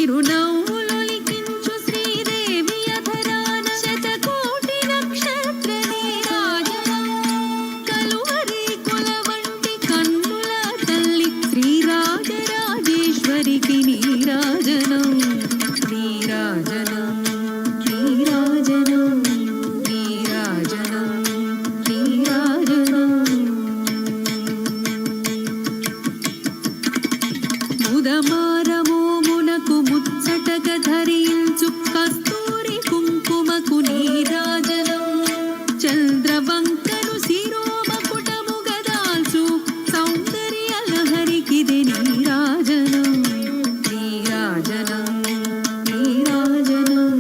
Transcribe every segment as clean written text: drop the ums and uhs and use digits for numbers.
చిరునవ్వులొలికించు శ్రీదేవి అధరాన శతకోటి నక్షత్ర నీరాజనం కలువరి కొలవంటి కన్నుల తల్లి శ్రీరాజరాజేశ్వరికి నీరాజనం నీరాజనం నీరాజనం నీరాజనం నీరాజనం ముదమారమోమునకు ముచ్చటగ ధరించు కస్తూరి కుంకుమకు నీరాజనం చంద్రవంకను శిరోమకుటముగ దాల్చు సౌందర్య లహరికిది నీరాజనం నీరాజనం నీరాజనం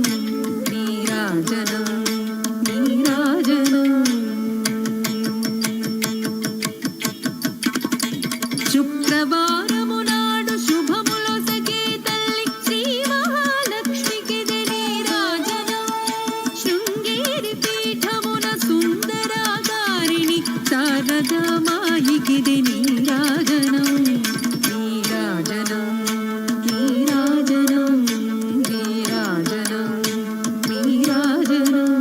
నీరాజనం నీరాజనం శుక్రవారము నాడు శుభములొసగే తల్లి శ్రీ మహాలక్ష్మికిది నీరాజనం శృంగేరి పీఠమున సుందరాకారిణి శారదామాయికిది నీరాజనం నీరాజనం నీరాజనం నీరాజనం నీరాజనం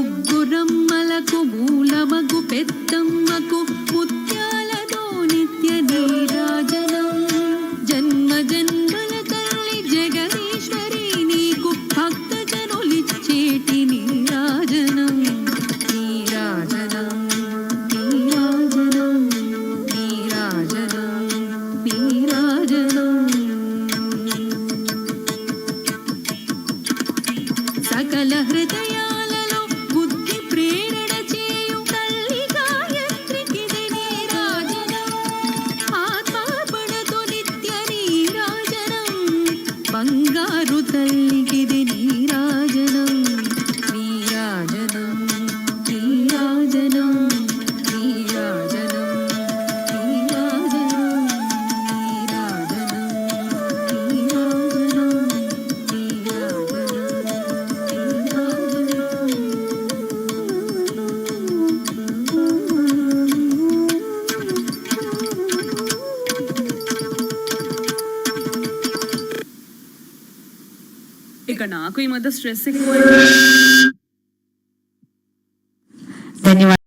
ముగ్గురమ్మలకు మూలమగు పెద్దమ్మకు ముత్యాలతో నిత్య నీరాజనం జన్మ జన్మల తల్లి జగదీశ్వరి నీకు భక్తజనులిచ్చేటి నీరాజనం నీరాజనం నీరాజనం నీరాజనం నీరాజనం సకల హృదయాలలో బుద్ధి ప్రేరణ చేయు తల్లి గాయత్రికిది నీరాజనం ఆత్మార్పణతో నిత్య నీరాజనం బంగారు తల్లికిది నీరాజనం నీరాజనం నీరాజనం నీరాజనం నీరాజనం నీరాజనం ఇక నాకు ఈ మధ్య స్ట్రెస్ ఎక్కువ